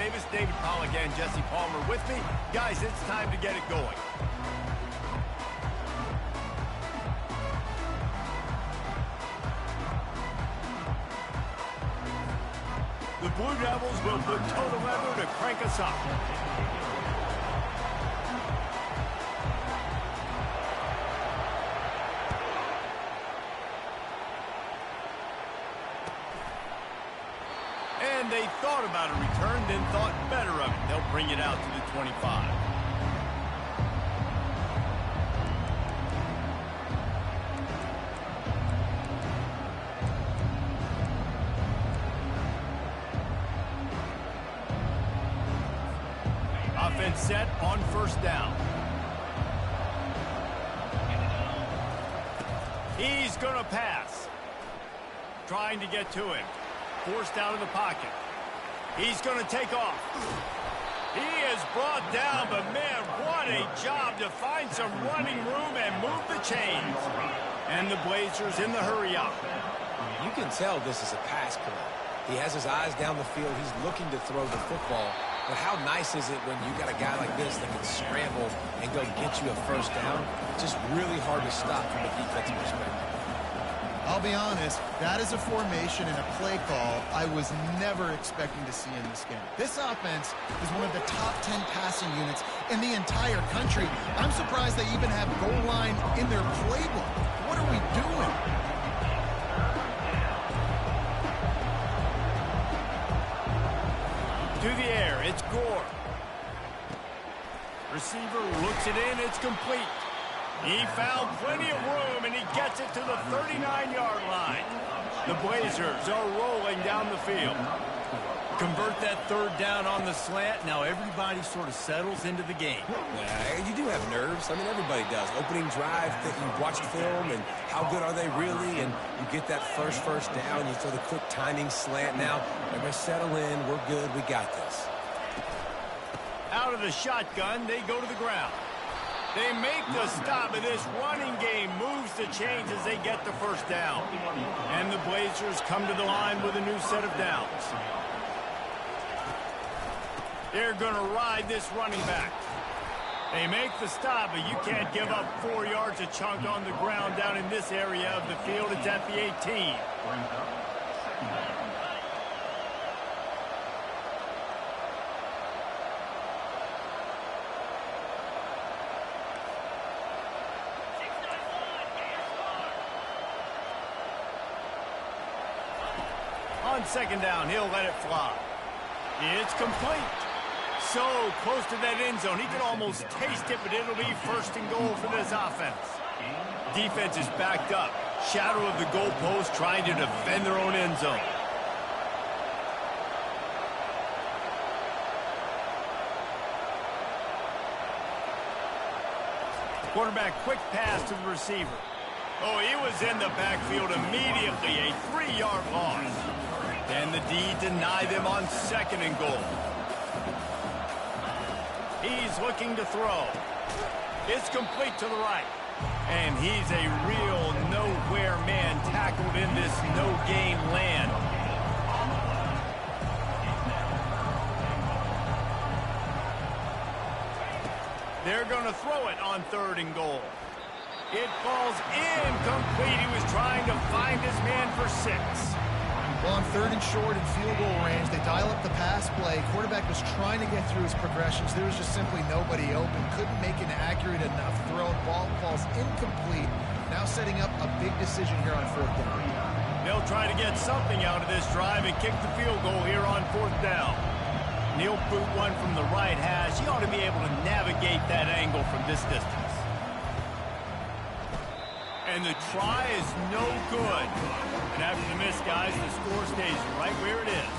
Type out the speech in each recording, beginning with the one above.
Davis, David Pollack, and Jesse Palmer with me. Guys, it's time to get it going. The Blue Devils will put total leather to crank us up. And they thought about a return, then thought better of it. They'll bring it out to the 25. Offense set on first down. He's going to pass. Trying to get to him. Forced out of the pocket. He's going to take off. He is brought down, but man, what a job to find some running room and move the chains. And the Blazers in the hurry up. You can tell this is a pass play. He has his eyes down the field. He's looking to throw the football. But how nice is it when you got a guy like this that can scramble and go get you a first down? Just really hard to stop from a defensive perspective. I'll be honest, that is a formation and a play call I was never expecting to see in this game. This offense is one of the top 10 passing units in the entire country. I'm surprised they even have goal line in their playbook. What are we doing? To the air, it's Gore. Receiver looks it in, it's complete. He found plenty of room, and he gets it to the 39-yard line. The Blazers are rolling down the field. Convert that third down on the slant. Now everybody sort of settles into the game. Yeah, you do have nerves. I mean, everybody does. Opening drive, that you watch film, and how good are they really? And you get that first down. You throw the quick timing slant. Now, everybody settle in. We're good. We got this. Out of the shotgun, they go to the ground. They make the stop, and this running game moves the chains as they get the first down. And the Blazers come to the line with a new set of downs. They're going to ride this running back. They make the stop, but you can't give up 4 yards a chunk on the ground down in this area of the field. It's at the 18. On second down, he'll let it fly. It's complete. So close to that end zone, he can almost taste it, but it'll be first and goal for this offense. Defense is backed up. Shadow of the goalpost, trying to defend their own end zone. Quarterback, quick pass to the receiver. Oh, he was in the backfield immediately. A 3-yard loss. And the D deny them on second and goal. He's looking to throw. It's complete to the right. And he's a real nowhere man tackled in this no-game land. They're going to throw it on third and goal. It falls incomplete. He was trying to find his man for 6. Well, on third and short and field goal range, they dial up the pass play. Quarterback was trying to get through his progressions. There was just simply nobody open. Couldn't make an accurate enough throw. Ball falls incomplete. Now setting up a big decision here on fourth down. They'll try to get something out of this drive and kick the field goal here on fourth down. He'll boot one from the right hash. He ought to be able to navigate that angle from this distance. And the try is no good. And after the miss, guys, the score stays right where it is.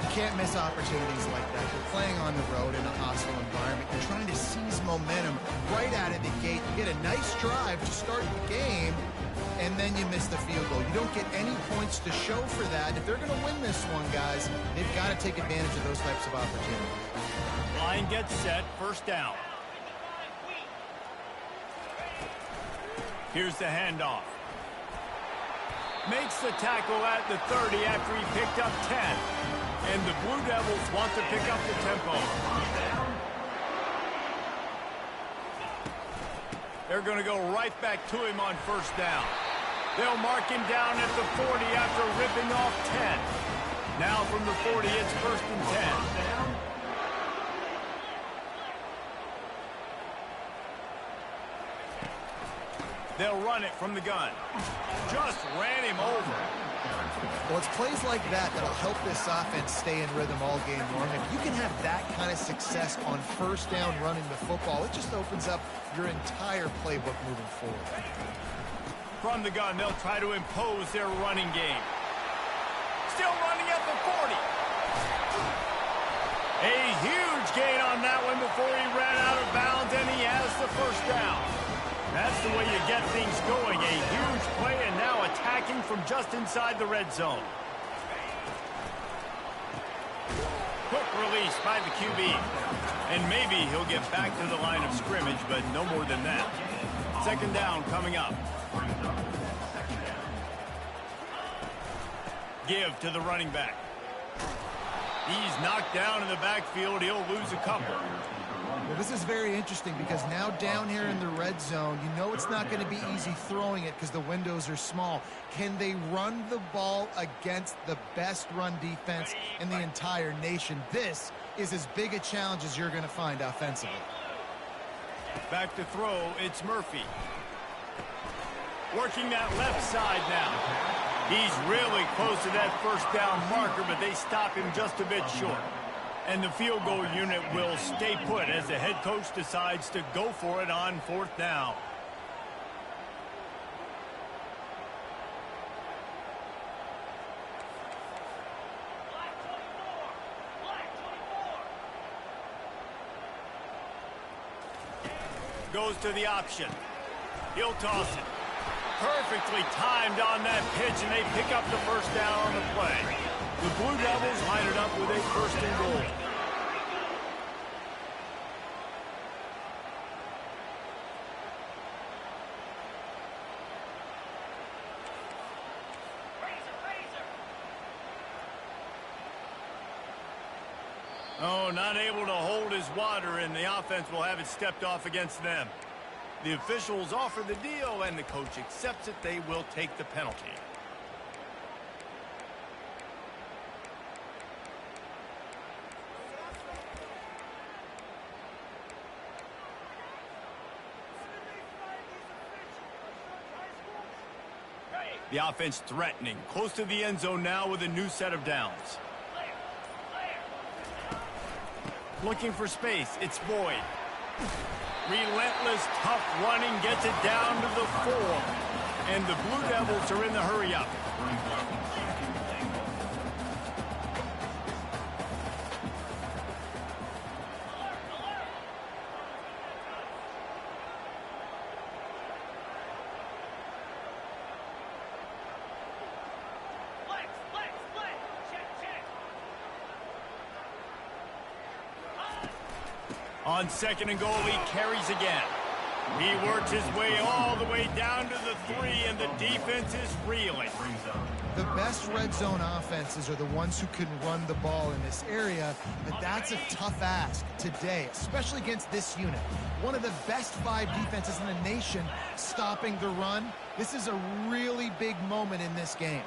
You can't miss opportunities like that. You're playing on the road in a hostile environment. You're trying to seize momentum right out of the gate. You get a nice drive to start the game, and then you miss the field goal. You don't get any points to show for that. If they're going to win this one, guys, they've got to take advantage of those types of opportunities. Line gets set, first down. Here's the handoff. Makes the tackle at the 30 after he picked up 10. And the Blue Devils want to pick up the tempo. They're going to go right back to him on first down. They'll mark him down at the 40 after ripping off 10. Now from the 40, it's first and 10. They'll run it from the gun. Just ran him over. Well, it's plays like that that'll help this offense stay in rhythm all game long. If you can have that kind of success on first down running the football, it just opens up your entire playbook moving forward. From the gun, they'll try to impose their running game. Still running at the 40. A huge gain on that one before he ran out of bounds, and he has the first down. That's the way you get things going. A huge play, and now attacking from just inside the red zone. Quick release by the QB. And maybe he'll get back to the line of scrimmage, but no more than that. Second down coming up. Give to the running back. He's knocked down in the backfield. He'll lose a couple. Well, this is very interesting because now down here in the red zone, you know it's not going to be easy throwing it because the windows are small. Can they run the ball against the best run defense in the entire nation? This is as big a challenge as you're going to find offensively. Back to throw, it's Murphy. Working that left side now. He's really close to that first down marker, but they stop him just a bit short. And the field goal unit will stay put as the head coach decides to go for it on fourth down. Goes to the option. He'll toss it. Perfectly timed on that pitch, and they pick up the first down on the play. The Blue Devils line it up with a first and goal. Oh, not able to hold his water, and the offense will have it stepped off against them. The officials offer the deal, and the coach accepts it. They will take the penalty. The offense threatening, close to the end zone now with a new set of downs. Looking for space, it's Boyd. Relentless, tough running, gets it down to the 4. And the Blue Devils are in the hurry-up. On second and goal, he carries again. He works his way all the way down to the 3, and the defense is reeling. The best red zone offenses are the ones who can run the ball in this area, but that's a tough ask today, especially against this unit. One of the best 5 defenses in the nation stopping the run. This is a really big moment in this game.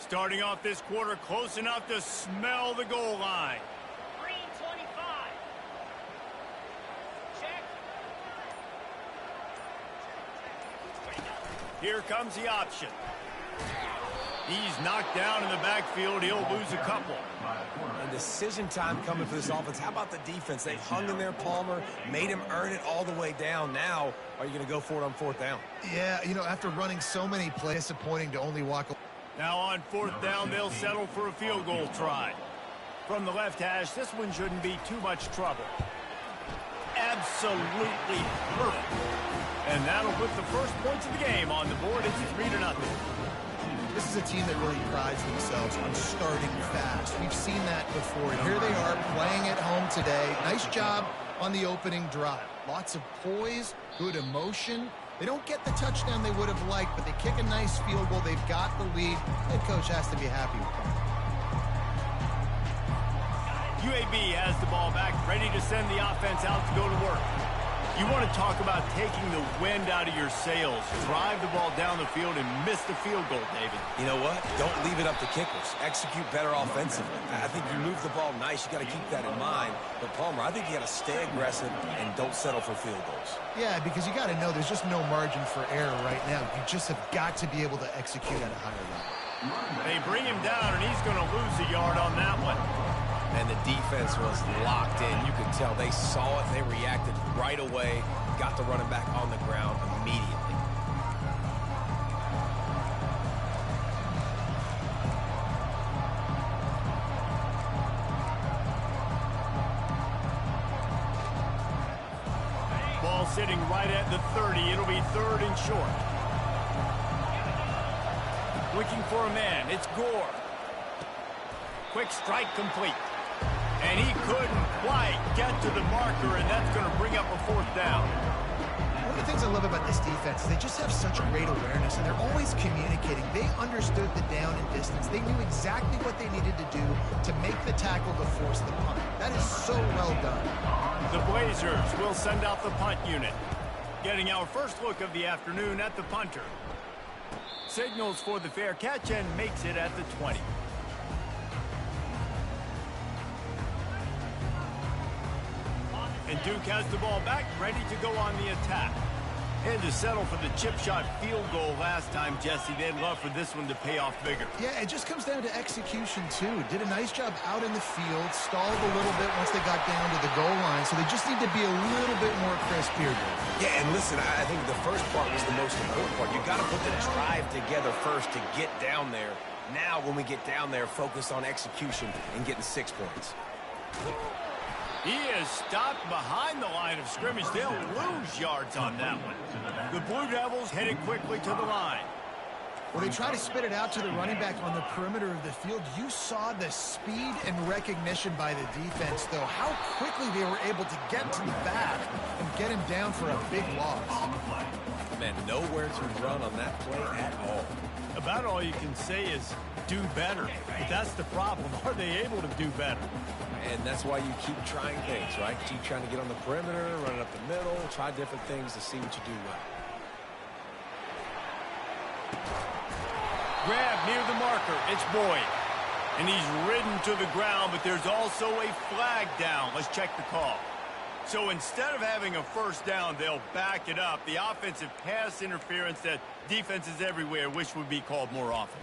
Starting off this quarter close enough to smell the goal line. Green 25. Check. Here comes the option. He's knocked down in the backfield. He'll lose a couple. And decision time coming for this offense. How about the defense? They've hung in there, Palmer, made him earn it all the way down. Now, are you going to go for it on fourth down? Yeah, you know, after running so many plays, disappointing to only walk away. Now on fourth down, they'll settle for a field goal try. From the left hash, this one shouldn't be too much trouble. absolutely perfect. And that'll put the first points of the game on the board. It's 3-0. This is a team that really prides themselves on starting fast. We've seen that before. And here they are playing at home today. Nice job on the opening drive. Lots of poise, good emotion. They don't get the touchdown they would have liked, but they kick a nice field goal. They've got the lead. Head coach has to be happy with them. UAB has the ball back, ready to send the offense out to go to work. You want to talk about taking the wind out of your sails. Drive the ball down the field and miss the field goal, David. You know what? Don't leave it up to kickers. Execute better offensively. I think you move the ball nice. You got to keep that in mind. But, Palmer, I think you got to stay aggressive and don't settle for field goals. Yeah, because you got to know there's just no margin for error right now. You just have got to be able to execute at a higher level. They bring him down, and he's going to lose a yard on that one. And the defense was locked in. You could tell they saw it. They reacted right away. Got the running back on the ground immediately. Ball sitting right at the 30. It'll be 3rd and short. Looking for a man. It's Gore. Quick strike complete. And he couldn't quite get to the marker, and that's going to bring up a 4th down. One of the things I love about this defense is they just have such great awareness, and they're always communicating. They understood the down and distance. They knew exactly what they needed to do to make the tackle to force the punt. That is so well done. The Blazers will send out the punt unit. Getting our first look of the afternoon at the punter. Signals for the fair catch and makes it at the 20. And Duke has the ball back, ready to go on the attack. Had to settle for the chip shot field goal last time, Jesse. They'd love for this one to pay off bigger. Yeah, it just comes down to execution, too. Did a nice job out in the field, stalled a little bit once they got down to the goal line, so they just need to be a little bit more crisp here. Yeah, and listen, I think the first part was the most important part. You got to put the drive together first to get down there. Now, when we get down there, focus on execution and getting 6 points. He is stopped behind the line of scrimmage. They'll lose yards on that one. The Blue Devils headed quickly to the line. Well, they try to spit it out to the running back on the perimeter of the field. You saw the speed and recognition by the defense, though. How quickly they were able to get to the back and get him down for a big loss. Man, nowhere to run on that play at all. About all you can say is do better. But that's the problem. Are they able to do better? And that's why you keep trying things, right? Keep trying to get on the perimeter, run it up the middle, try different things to see what you do well. Grab near the marker. It's Boyd. And he's ridden to the ground, but there's also a flag down. Let's check the call. So instead of having a 1st down, they'll back it up. The offensive pass interference that defenses everywhere wish would be called more often.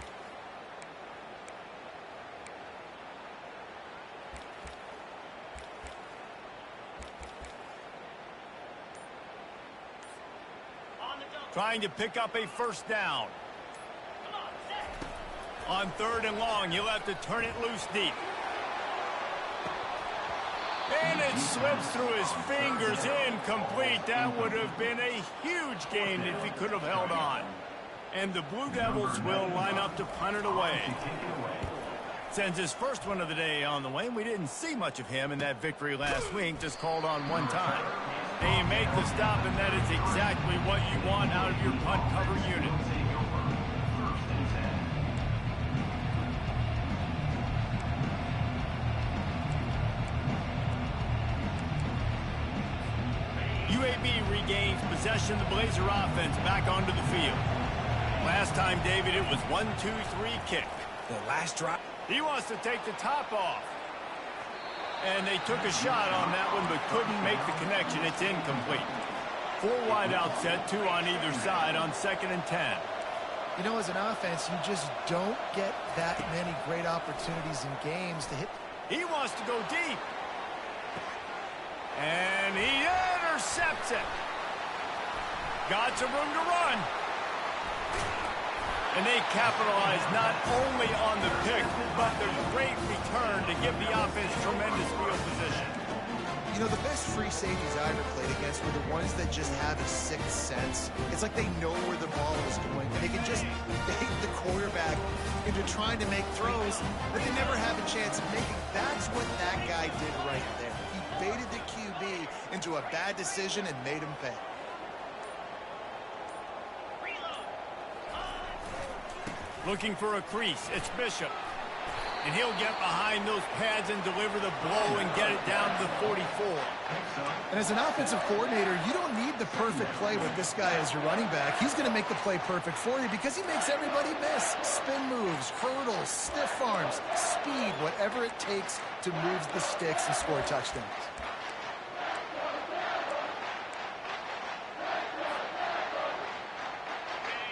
Trying to pick up a 1st down. On 3rd and long, you'll have to turn it loose deep. And it slips through his fingers, incomplete. That would have been a huge gain if he could have held on. And the Blue Devils will line up to punt it away. Sends his first one of the day on the way, and we didn't see much of him in that victory last week, just called on one time. And you make the stop, and that is exactly what you want out of your punt cover unit. UAB regains possession of the Blazer offense back onto the field. Last time, David, it was 1-2-3 kick. The last drop. He wants to take the top off. And they took a shot on that one, but couldn't make the connection. It's incomplete. 4 wide out set, 2 on either side on 2nd and 10. You know, as an offense, you just don't get that many great opportunities in games to hit. He wants to go deep. And he intercepts it. Got some room to run. And they capitalize not only on the pick, but the great return to give the offense tremendous field position. You know, the best free safeties I ever played against were the ones that just have a sixth sense. It's like they know where the ball is going, and they can just bait the quarterback into trying to make throws that they never have a chance of making. That's what that guy did right there. He baited the QB into a bad decision and made him pay. Looking for a crease. It's Bishop. And he'll get behind those pads and deliver the blow and get it down to the 44. And as an offensive coordinator, you don't need the perfect play with this guy as your running back. He's going to make the play perfect for you because he makes everybody miss. Spin moves, hurdles, stiff arms, speed, whatever it takes to move the sticks and score touchdowns.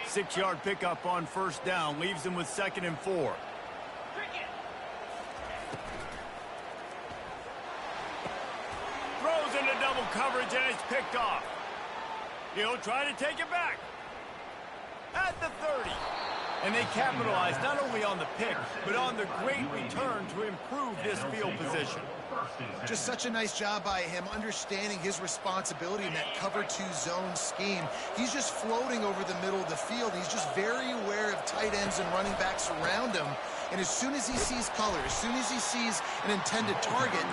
Six-yard pickup on first down. Leaves him with 2nd and 4. Throws into double coverage, and it's picked off. He'll try to take it back. At the 30. And they capitalize not only on the pick, but on the great return to improve this field position. Just such a nice job by him understanding his responsibility in that cover 2 zone scheme. He's just floating over the middle of the field. He's just very aware of tight ends and running backs around him. And as soon as he sees color, as soon as he sees an intended target,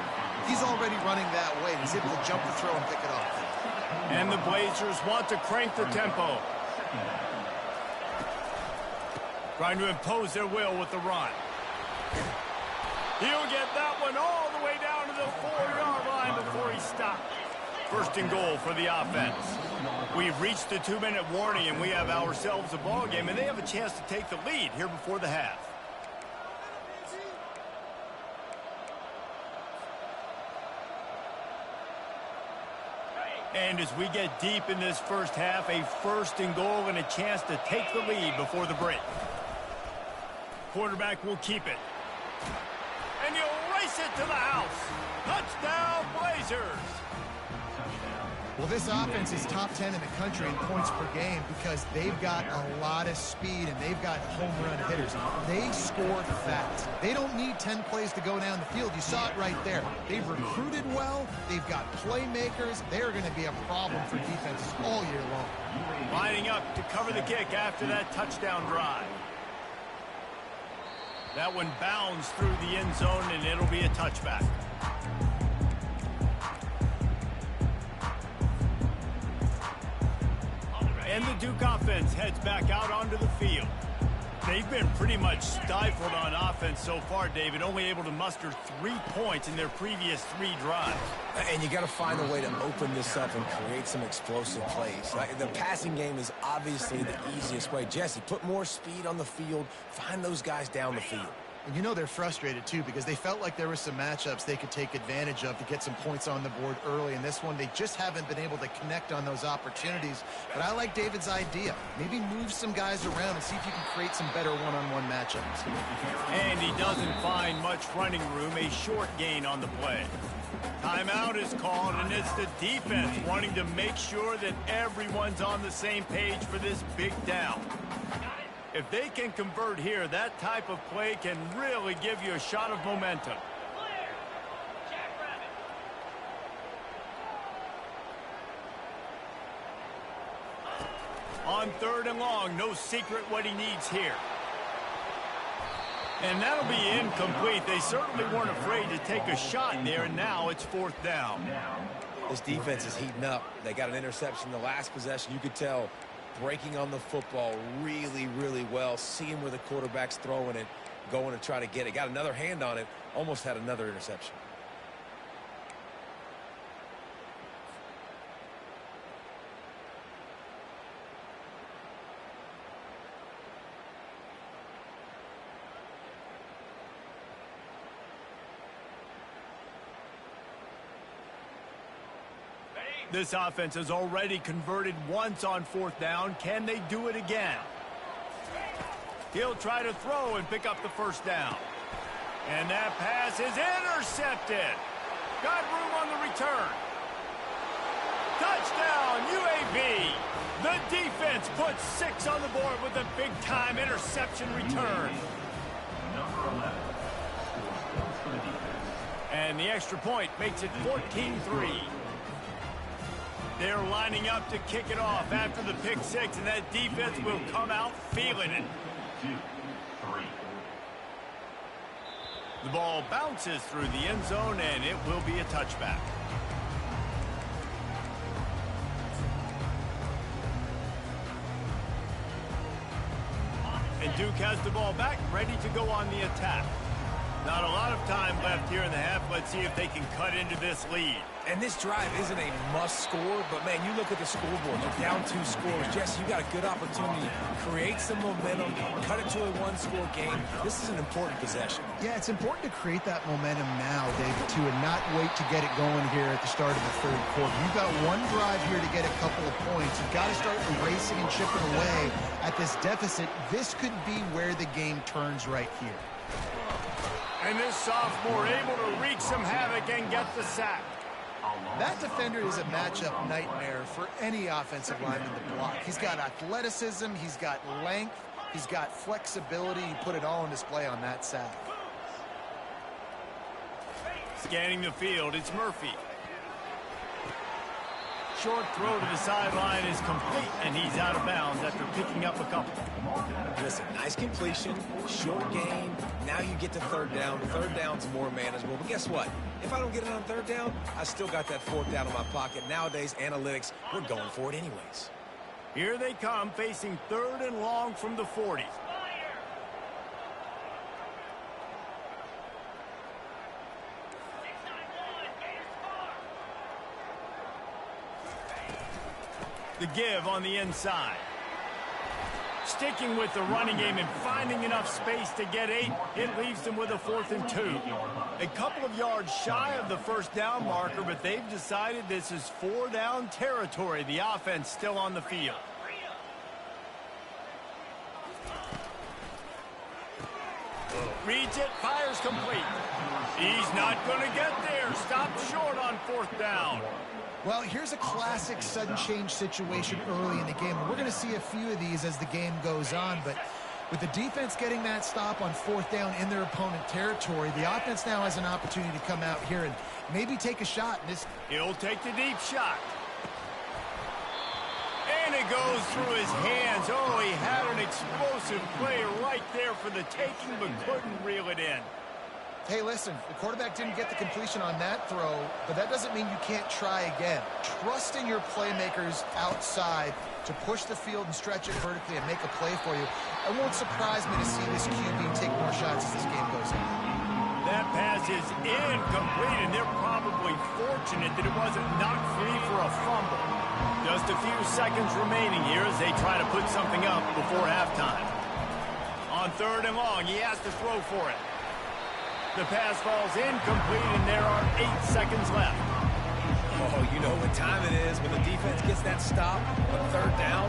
he's already running that way. He's able to jump the throw and pick it off. And the Blazers want to crank the tempo. Trying to impose their will with the run. He'll get that one all the way down to the 4-yard line before he stopped. 1st and goal for the offense. We've reached the 2-minute warning, and we have ourselves a ball game, and they have a chance to take the lead here before the half. And as we get deep in this first half, a 1st and goal and a chance to take the lead before the break. Quarterback will keep it. And he'll race it to the house. Touchdown, Blazers! Well, this offense is top 10 in the country in points per game because they've got a lot of speed and they've got home run hitters. They score fast. They don't need 10 plays to go down the field. You saw it right there. They've recruited well. They've got playmakers. They're going to be a problem for defenses all year long. Lining up to cover the kick after that touchdown drive. That one bounds through the end zone, and it'll be a touchback. And the Duke offense heads back out onto the field. They've been pretty much stifled on offense so far, David, only able to muster 3 points in their previous 3 drives. And you got to find a way to open this up and create some explosive plays. The passing game is obviously the easiest way. Jesse, put more speed on the field. Find those guys down the field. And you know they're frustrated, too, because they felt like there were some matchups they could take advantage of to get some points on the board early. In this one, they just haven't been able to connect on those opportunities. But I like David's idea. Maybe move some guys around and see if you can create some better one-on-one matchups. And he doesn't find much running room, a short gain on the play. Timeout is called, and it's the defense wanting to make sure that everyone's on the same page for this big down. If they can convert here, that type of play can really give you a shot of momentum. On 3rd and long, no secret what he needs here. And that'll be incomplete. They certainly weren't afraid to take a shot there, and now it's 4th down. This defense is heating up. They got an interception the last possession. You could tell breaking on the football really, really well, seeing where the quarterback's throwing it, going to try to get it. Got another hand on it, almost had another interception. This offense has already converted once on 4th down. Can they do it again? He'll try to throw and pick up the 1st down. And that pass is intercepted. Got room on the return. Touchdown, UAB. The defense puts 6 on the board with a big-time interception return. And the extra point makes it 14-3. They're lining up to kick it off after the pick six, and that defense will come out feeling it. 2, 3. The ball bounces through the end zone, and it will be a touchback. And Duke has the ball back, ready to go on the attack. Not a lot of time left here in the half. Let's see if they can cut into this lead. And this drive isn't a must score, but man, you look at the scoreboard, you're down 2 scores. Jesse, you got a good opportunity. Create some momentum, cut it to a 1-score game. This is an important possession. Yeah, it's important to create that momentum now, David, too, and not wait to get it going here at the start of the third quarter. You've got one drive here to get a couple of points. You've got to start erasing and chipping away at this deficit. This could be where the game turns right here. And this sophomore able to wreak some havoc and get the sack. That defender is a matchup nightmare for any offensive lineman to block. He's got athleticism, he's got length, he's got flexibility. He put it all on display on that sack. Scanning the field, it's Murphy. Short throw to the sideline is complete, and he's out of bounds after picking up a couple. Listen, nice completion, short gain. Now you get to third down. Third down's more manageable. But guess what? If I don't get it on third down, I still got that fourth down in my pocket. Nowadays, analytics, we're going for it anyways. Here they come, facing 3rd and long from the 40. The give on the inside. Sticking with the running game and finding enough space to get 8, it leaves them with a 4th and 2. A couple of yards shy of the first down marker, but they've decided this is 4-down territory. The offense still on the field. Reads it, fires complete. He's not going to get there. Stopped short on 4th down. Well, here's a classic sudden change situation early in the game. We're going to see a few of these as the game goes on, but with the defense getting that stop on 4th down in their opponent territory, the offense now has an opportunity to come out here and maybe take a shot. He'll take the deep shot. And it goes through his hands. Oh, he had an explosive play right there for the taking, but couldn't reel it in. Hey, listen, the quarterback didn't get the completion on that throw, but that doesn't mean you can't try again. Trust in your playmakers outside to push the field and stretch it vertically and make a play for you. It won't surprise me to see this QB take more shots as this game goes on. That pass is incomplete, and they're probably fortunate that it wasn't knocked free for a fumble. Just a few seconds remaining here as they try to put something up before halftime. On 3rd and long, he has to throw for it. The pass falls incomplete, and there are 8 seconds left. Oh, you know what time it is when the defense gets that stop on 3rd down.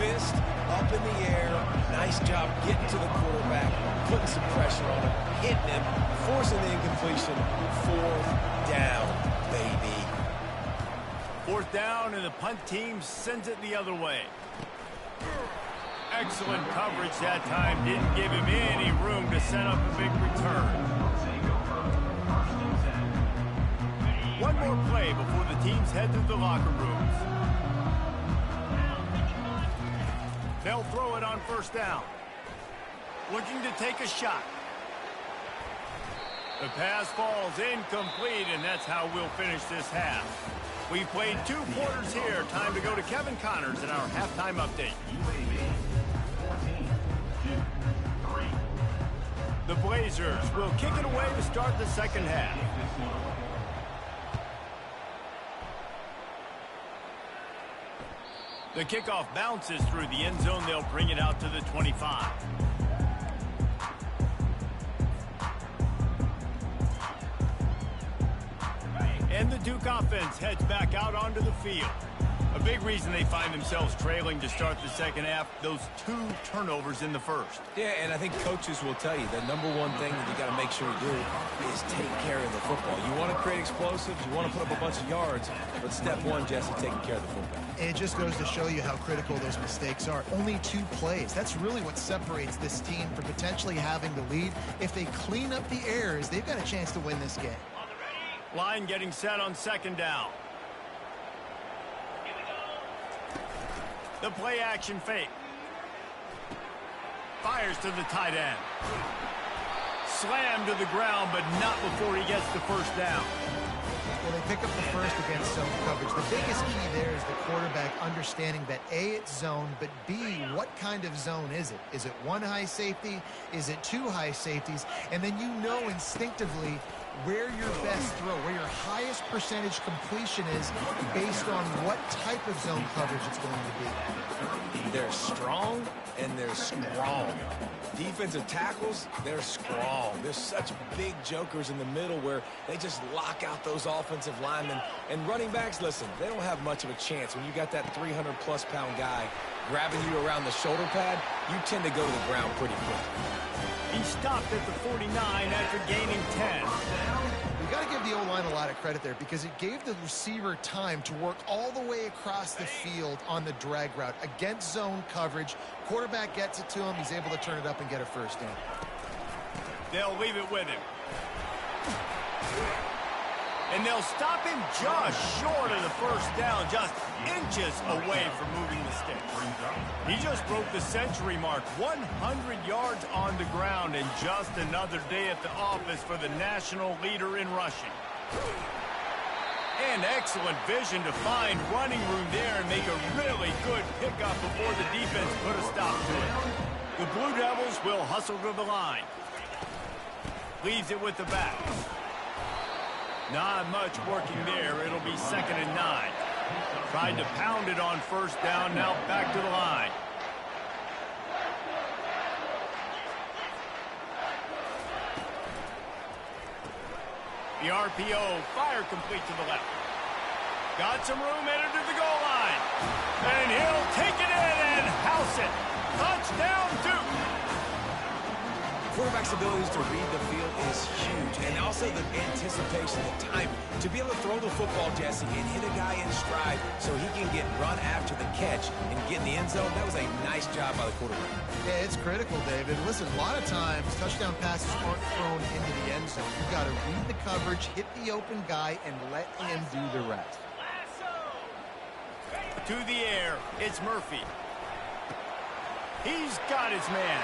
Fist up in the air. Nice job getting to the quarterback, putting some pressure on him, hitting him, forcing the incompletion. 4th down, baby. 4th down, and the punt team sends it the other way. Excellent coverage that time. Didn't give him any room to set up a big return. One more play before the teams head to the locker rooms. They'll throw it on 1st down. Looking to take a shot. The pass falls incomplete, and that's how we'll finish this half. We've played 2 quarters here. Time to go to Kevin Connors in our halftime update. The Blazers will kick it away to start the second half. The kickoff bounces through the end zone. They'll bring it out to the 25. And the Duke offense heads back out onto the field. A big reason they find themselves trailing to start the second half, those 2 turnovers in the first. Yeah, and I think coaches will tell you the number one thing that you got to make sure you do is take care of the football. You want to create explosives, you want to put up a bunch of yards, but step 1, Jesse, taking care of the football. It just goes to show you how critical those mistakes are. Only 2 plays. That's really what separates this team from potentially having the lead. If they clean up the errors, they've got a chance to win this game. Line getting set on second down. The play action fake. Fires to the tight end. Slammed to the ground, but not before he gets the first down. Well, they pick up the first against zone coverage. The biggest key there is the quarterback understanding that A, it's zone, but B, what kind of zone is it? Is it one high safety? Is it two high safeties? And then you know instinctively where your best throw, where your highest percentage completion is based on what type of zone coverage it's going to be. They're strong and they're strong. Defensive tackles, they're strong. There's such big jokers in the middle where they just lock out those offensive linemen. And running backs, listen, they don't have much of a chance. When you got that 300-plus pound guy grabbing you around the shoulder pad, you tend to go to the ground pretty quick. He stopped at the 49 after gaining 10. You got to give the O-line a lot of credit there because it gave the receiver time to work all the way across the field on the drag route against zone coverage. Quarterback gets it to him. He's able to turn it up and get a first down. They'll leave it with him. And they'll stop him just short of the first down, just inches away from moving the sticks. He just broke the century mark, 100 yards on the ground, and just another day at the office for the national leader in rushing. And excellent vision to find running room there and make a really good pickup before the defense put a stop to it. The Blue Devils will hustle to the line. Leaves it with the back. Not much working there. It'll be 2nd and 9. Tried to pound it on first down. Now back to the line. The RPO, fire complete to the left. Got some room, headed to the goal line. And he'll take it in and house it. Touchdown, Duke. Quarterback's abilities to read the field is huge, and also the anticipation, the time to be able to throw the football, Jesse, and hit a guy in stride so he can get run after the catch and get in the end zone. That was a nice job by the quarterback. Yeah, it's critical, David. Listen, a lot of times touchdown passes aren't thrown into the end zone. You've got to read the coverage, hit the open guy, and let him do the rest. To the air, it's Murphy. He's got his man.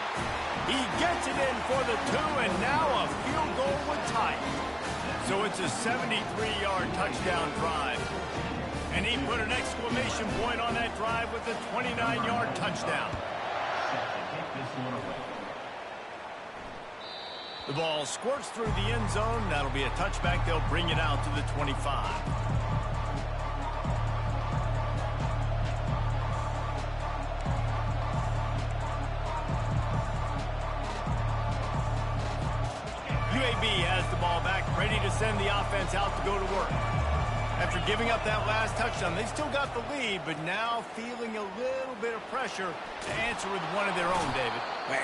He gets it in for the 2, and now a field goal would tie it. So it's a 73-yard touchdown drive. And he put an exclamation point on that drive with a 29-yard touchdown. The ball squirts through the end zone. That'll be a touchback. They'll bring it out to the 25. UAB has the ball back, ready to send the offense out to go to work. After giving up that last touchdown, they still got the lead, but now feeling a little bit of pressure to answer with one of their own, David.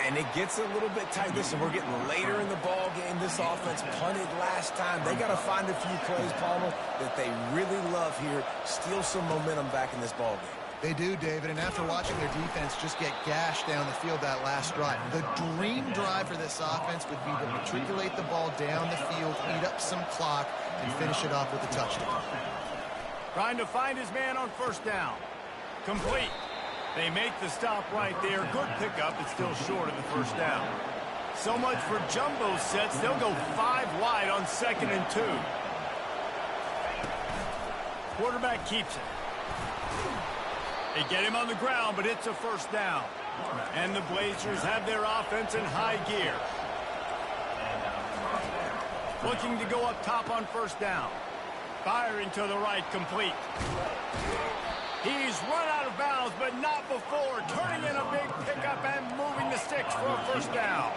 And it gets a little bit tight. Listen, we're getting later in the ball game. This offense punted last time. They got to find a few plays, Palmer, that they really love here, steal some momentum back in this ball game. They do, David, and after watching their defense just get gashed down the field that last drive, the dream drive for this offense would be to matriculate the ball down the field, eat up some clock, and finish it off with a touchdown. Trying to find his man on first down. Complete. They make the stop right there. Good pickup, but still short of the first down. So much for jumbo sets. They'll go 5 wide on 2nd and 2. Quarterback keeps it. They get him on the ground, but it's a first down. And the Blazers have their offense in high gear. Looking to go up top on first down. Firing to the right, complete. He's run out of bounds, but not before. Turning in a big pickup and moving the sticks for a first down.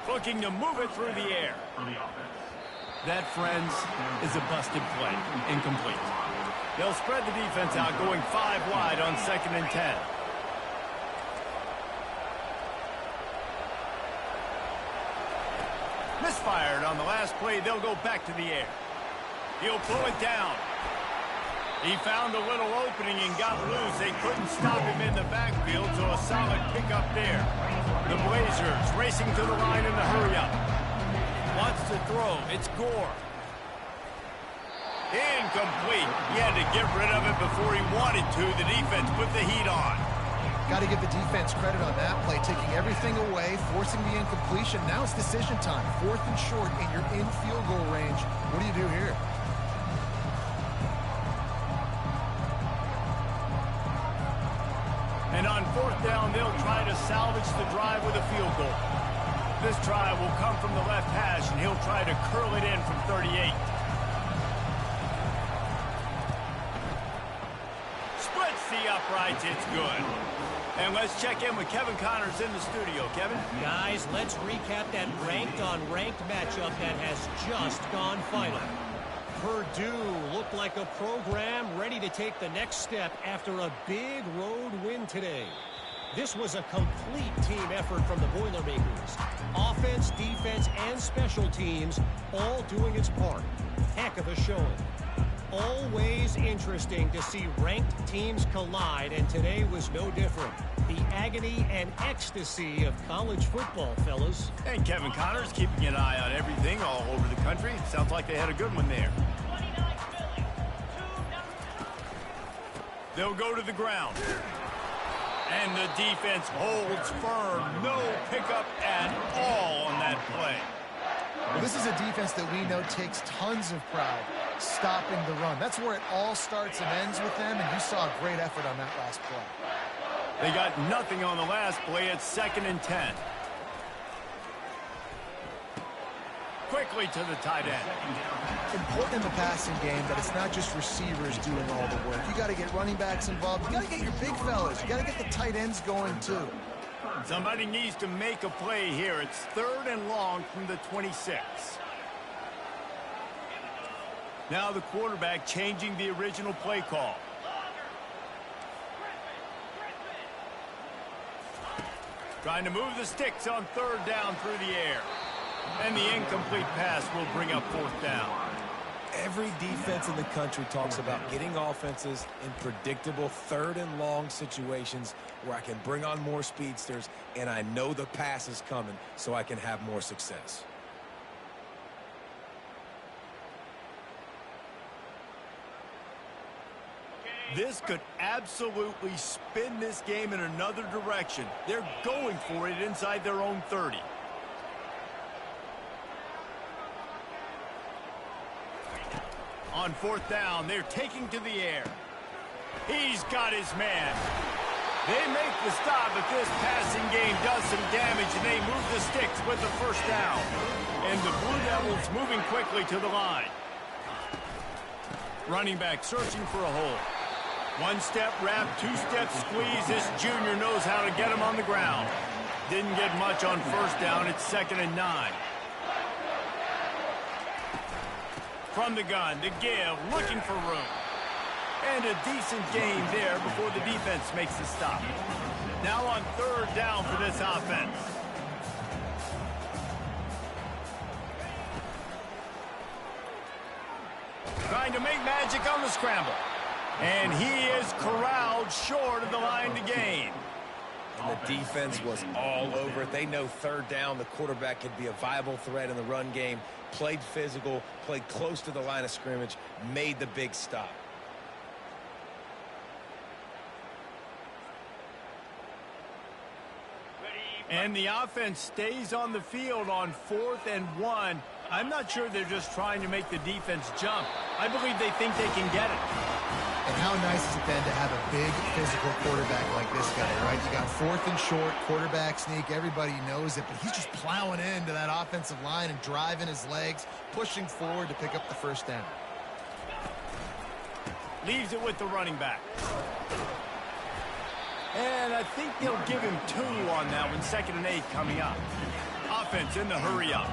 Looking to move it through the air. That, friends, is a busted play. Incomplete. They'll spread the defense out, going 5 wide on 2nd and 10. Misfired on the last play. They'll go back to the air. He'll pull it down. He found a little opening and got loose. They couldn't stop him in the backfield, so a solid pickup there. The Blazers racing to the line in the hurry-up. to throw. It's Gore. Incomplete. He had to get rid of it before he wanted to. The defense put the heat on. Got to give the defense credit on that play, taking everything away, forcing the incompletion. Now it's decision time. 4th and short, and you're in field goal range. What do you do here? And on 4th down, they'll try to salvage the drive with a field goal. This try will come from the left hash, and he'll try to curl it in from 38. Splits the uprights. It's good. And let's check in with Kevin Connors in the studio. Kevin? Guys, let's recap that ranked-on-ranked matchup that has just gone final. Purdue looked like a program ready to take the next step after a big road win today. This was a complete team effort from the Boilermakers. Offense, defense, and special teams all doing its part. Heck of a showing. Always interesting to see ranked teams collide, and today was no different. The agony and ecstasy of college football, fellas. And Kevin Connors keeping an eye on everything all over the country. Sounds like they had a good one there. They'll go to the ground. And the defense holds firm. No pickup at all on that play. Well, this is a defense that we know takes tons of pride stopping the run. That's where it all starts and ends with them, and you saw a great effort on that last play. They got nothing on the last play. It's 2nd and 10. Quickly to the tight end. Important in the passing game that it's not just receivers doing all the work. You got to get running backs involved. You got to get your big fellas. You got to get the tight ends going too. Somebody needs to make a play here. It's 3rd and long from the 26. Now the quarterback changing the original play call. Trying to move the sticks on 3rd down through the air. And the incomplete pass will bring up 4th down. Every defense in the country talks about getting offenses in predictable 3rd and long situations where I can bring on more speedsters and I know the pass is coming so I can have more success. This could absolutely spin this game in another direction. They're going for it inside their own 30. On 4th down, they're taking to the air. He's got his man. They make the stop, but this passing game does some damage, and they move the sticks with the 1st down. And the Blue Devils moving quickly to the line. Running back searching for a hole. 1-step wrap, 2-step squeeze. This junior knows how to get him on the ground. Didn't get much on 1st down. It's 2nd and 9. From the gun, to give, looking for room. And a decent gain there before the defense makes the stop. Now on 3rd down for this offense. Trying to make magic on the scramble. And he is corralled short of the line to gain. And the defense was all over it. They know 3rd down, the quarterback could be a viable threat in the run game. Played physical, played close to the line of scrimmage, made the big stop. And the offense stays on the field on 4th and 1. I'm not sure they're just trying to make the defense jump. I believe they think they can get it. And how nice is it then to have a big physical quarterback like this guy, right? You got 4th and short, quarterback sneak, everybody knows it, but he's just plowing into that offensive line and driving his legs, pushing forward to pick up the 1st down. Leaves it with the running back. And I think they'll give him 2 on that one, 2nd and 8 coming up. Offense in the hurry up.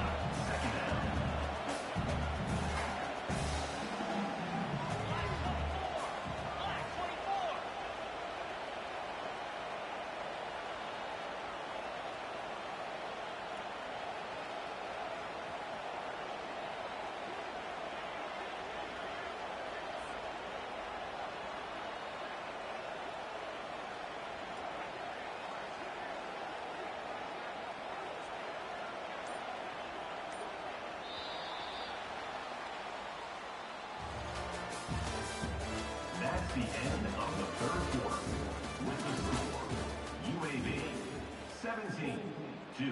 the end of the third quarter with the score UAB 17 to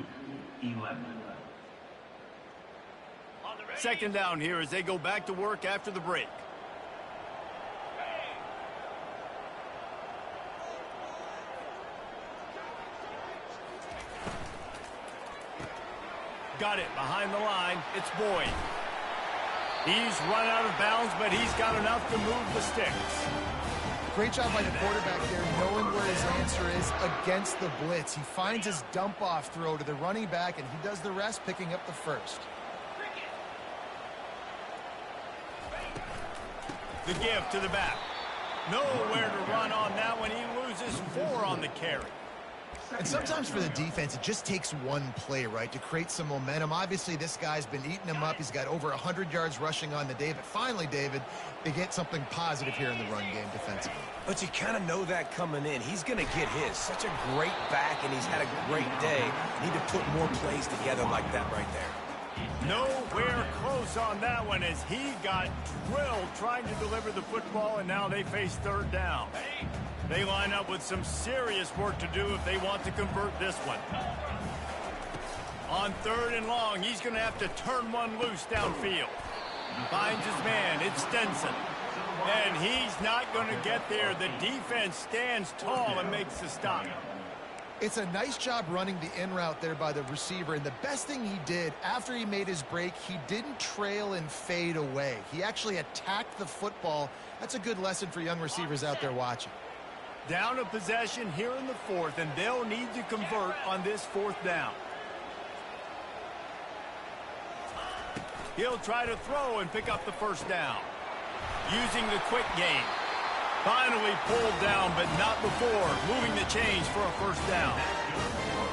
11. Second down here as they go back to work after the break. Got it behind the line. It's Boyd. He's run out of bounds, but he's got enough to move the sticks. Great job by the quarterback there, knowing where his answer is against the blitz. He finds his dump-off throw to the running back, and he does the rest, picking up the first. The give to the back. Nowhere to run on that one. He loses 4 on the carry. And sometimes for the defense, it just takes one play, right, to create some momentum. Obviously, this guy's been eating him up. He's got over 100 yards rushing on the day. But finally, David, they get something positive here in the run game defensively. But you kind of know that coming in. He's going to get his. Such a great back, and he's had a great day. Need to put more plays together like that right there. Nowhere close on that one as he got drilled trying to deliver the football, and now they face third down. They line up with some serious work to do if they want to convert this one. On 3rd and long, he's going to have to turn one loose downfield. Finds his man, it's Stenson. And he's not going to get there. The defense stands tall and makes the stop. It's a nice job running the in route there by the receiver. And the best thing he did after he made his break, he didn't trail and fade away. He actually attacked the football. That's a good lesson for young receivers out there watching. Down a possession here in the 4th, and they'll need to convert on this 4th down. He'll try to throw and pick up the first down. Using the quick game. Finally pulled down, but not before moving the chains for a first down.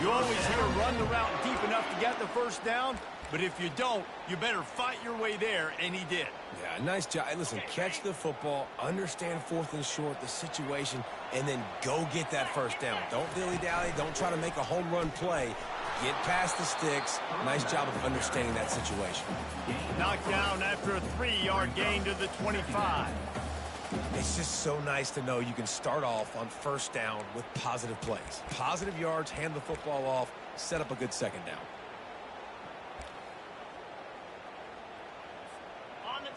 You always hear run the route deep enough to get the first down, but if you don't, you better fight your way there, and he did. Yeah, nice job. Hey, listen, catch the football, understand 4th and short, the situation, and then go get that first down. Don't dilly-dally. Don't try to make a home run play. Get past the sticks. Nice job of understanding that situation. Knocked down after a 3-yard gain to the 25. It's just so nice to know you can start off on first down with positive plays. Positive yards, hand the football off, set up a good second down.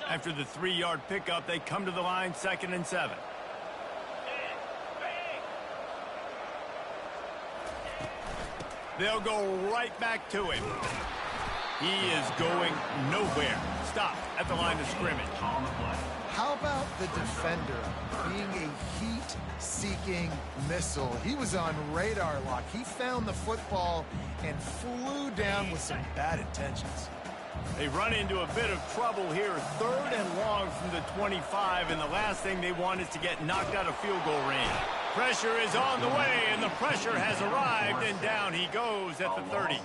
After the 3-yard pickup, they come to the line, 2nd and 7. They'll go right back to him. He is going nowhere. Stop at the line of scrimmage. How about the defender being a heat-seeking missile? He was on radar lock. He found the football and flew down with some bad intentions. They run into a bit of trouble here. 3rd and long from the 25, and the last thing they want is to get knocked out of field goal range. Pressure is on the way, and the pressure has arrived, and down he goes at the 30.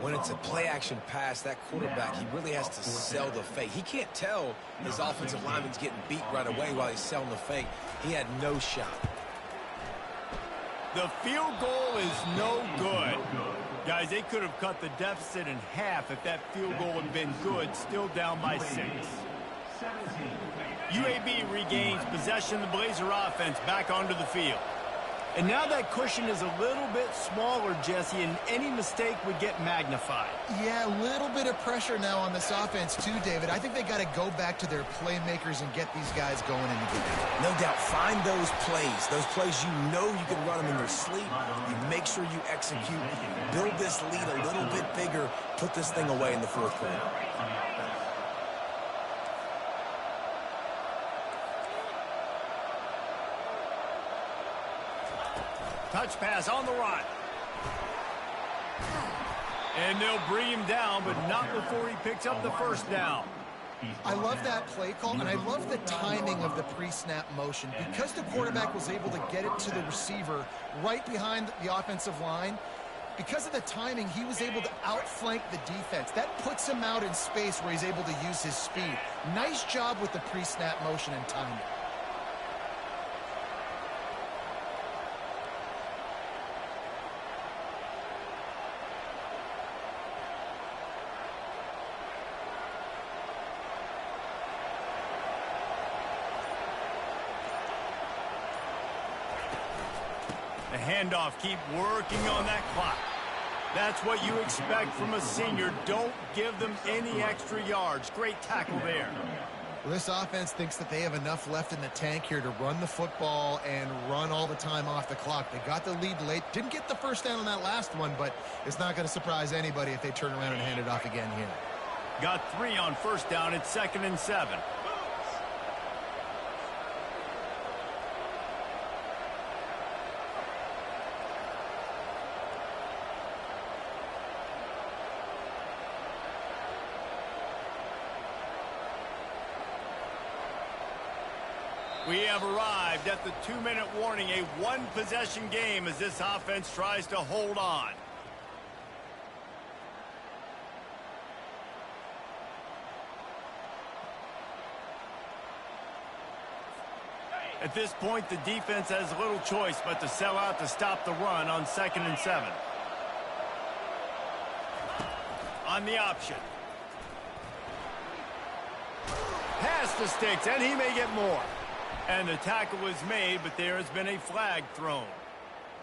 When it's a play-action pass, that quarterback, he really has to sell the fake. He can't tell his offensive lineman's getting beat right away while he's selling the fake. He had no shot. The field goal is no good. Guys, they could have cut the deficit in half if that field goal had been good, still down by 6. UAB regains possession of the Blazer offense back onto the field. And now that cushion is a little bit smaller, Jesse, and any mistake would get magnified. Yeah, a little bit of pressure now on this offense too, David. I think they got to go back to their playmakers and get these guys going in the game. No doubt, find those plays you know you can run them in your sleep. You make sure you execute, build this lead a little bit bigger, put this thing away in the 4th quarter. Touch pass on the run. And they'll bring him down, but not before he picks up the first down. I love that play call, and I love the timing of the pre-snap motion. Because the quarterback was able to get it to the receiver right behind the offensive line, because of the timing, he was able to outflank the defense. That puts him out in space where he's able to use his speed. Nice job with the pre-snap motion and timing. The handoff, keep working on that clock. That's what you expect from a senior. Don't give them any extra yards. Great tackle there. Well, this offense thinks that they have enough left in the tank here to run the football and run all the time off the clock. They got the lead late. Didn't get the first down on that last one, but it's not going to surprise anybody if they turn around and hand it off again here. Got 3 on first down. It's 2nd and 7. We have arrived at the 2-minute warning, a one-possession game as this offense tries to hold on. At this point, the defense has little choice but to sell out to stop the run on 2nd and 7. On the option. Pass the sticks, and he may get more. And the tackle was made, but there has been a flag thrown.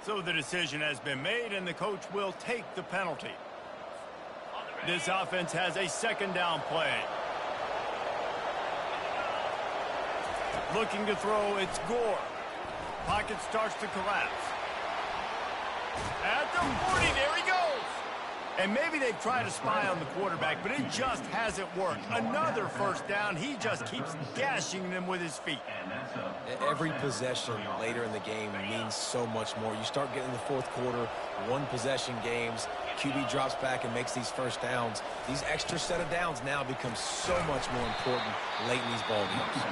So the decision has been made, and the coach will take the penalty. This offense has a 2nd down play. Looking to throw, it's Gore. Pocket starts to collapse. At the 40, there he goes. And maybe they've tried to spy on the quarterback, but it just hasn't worked. Another first down. He just keeps gashing them with his feet. Every possession later in the game means so much more. You start getting the fourth quarter, one-possession games, QB drops back and makes these first downs. These extra set of downs now become so much more important late in these ball games.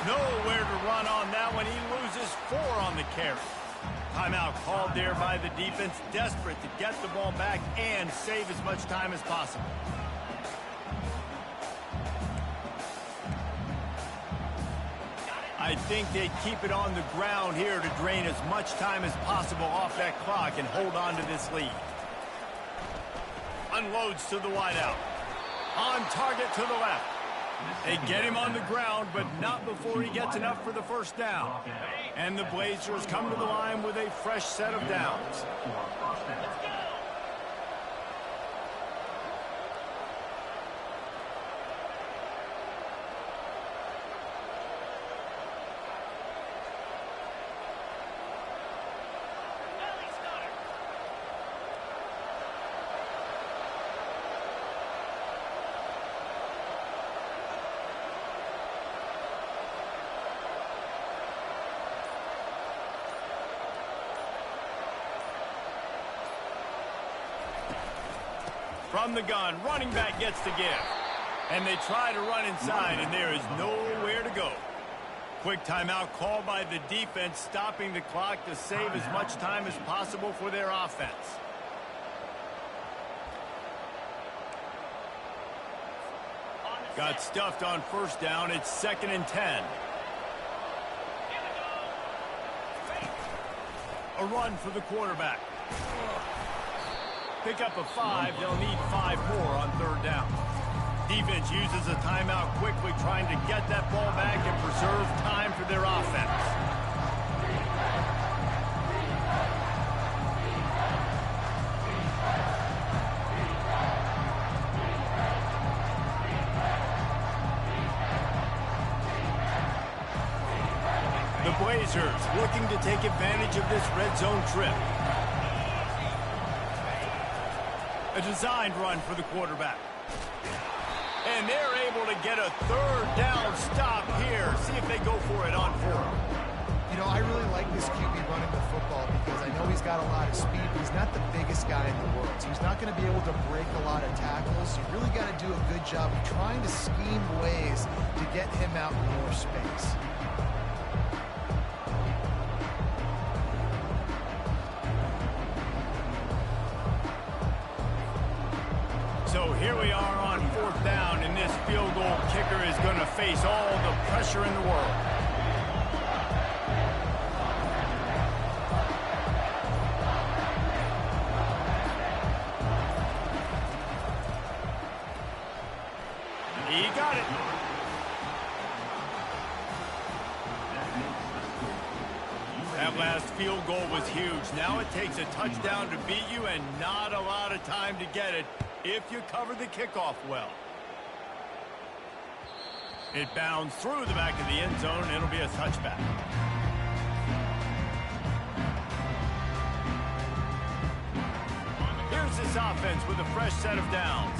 Nowhere to run on that one. He loses 4 on the carry. Timeout called there by the defense, desperate to get the ball back and save as much time as possible. I think they keep it on the ground here to drain as much time as possible off that clock and hold on to this lead. Unloads to the wideout. On target to the left. They get him on the ground, but not before he gets enough for the first down. And the Blazers come to the line with a fresh set of downs. From the gun, running back gets the give. And they try to run inside, and there is nowhere to go. Quick timeout called by the defense, stopping the clock to save as much time as possible for their offense. Got stuffed on first down. It's 2nd and 10. A run for the quarterback. Pick up a 5. They'll need 5 more on 3rd down. Defense uses a timeout quickly, trying to get that ball back and preserve time for their offense. The Blazers looking to take advantage of this red zone trip. A designed run for the quarterback. And they're able to get a 3rd down stop here. See if they go for it on 4th. You know, I really like this QB running the football because I know he's got a lot of speed, but he's not the biggest guy in the world. So he's not going to be able to break a lot of tackles. You really got to do a good job of trying to scheme ways to get him out in more space. So here we are on 4th down, and this field goal kicker is going to face all the pressure in the world. He got it. That That last field goal was huge. Now it takes a touchdown to beat you and not a lot of time to get it if you cover the kickoff well. It bounds through the back of the end zone, and it'll be a touchback. Here's this offense with a fresh set of downs.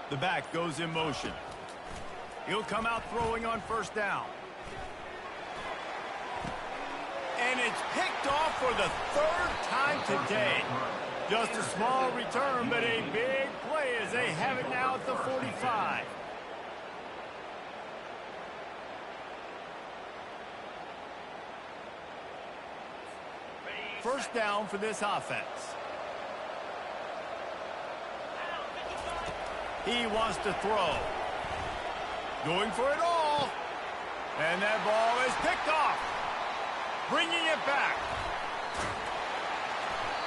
The back goes in motion. He'll come out throwing on first down. And it's picked off for the third time today. Just a small return, but a big play as they have it now at the 45. First down for this offense. He wants to throw. Going for it all. And that ball is picked off. Bringing it back.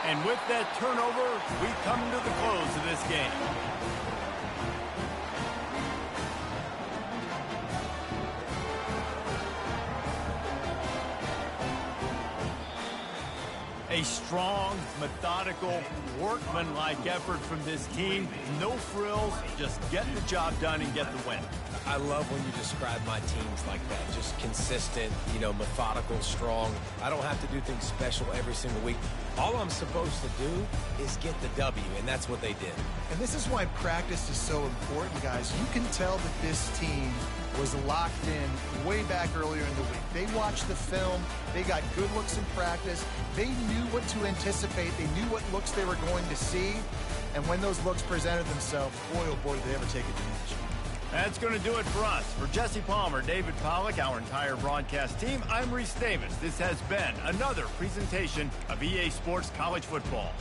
And with that turnover, we come to the close of this game. A strong, methodical, workmanlike effort from this team. No frills, just get the job done and get the win. I love when you describe my teams like that. Just consistent, methodical, strong. I don't have to do things special every single week. All I'm supposed to do is get the W, and that's what they did. And this is why practice is so important, guys. You can tell that this team was locked in way back earlier in the week. They watched the film. They got good looks in practice. They knew what to anticipate. They knew what looks they were going to see. And when those looks presented themselves, boy, oh boy, did they ever take advantage. That's going to do it for us. For Jesse Palmer, David Pollack, our entire broadcast team, I'm Reese Davis. This has been another presentation of EA Sports College Football.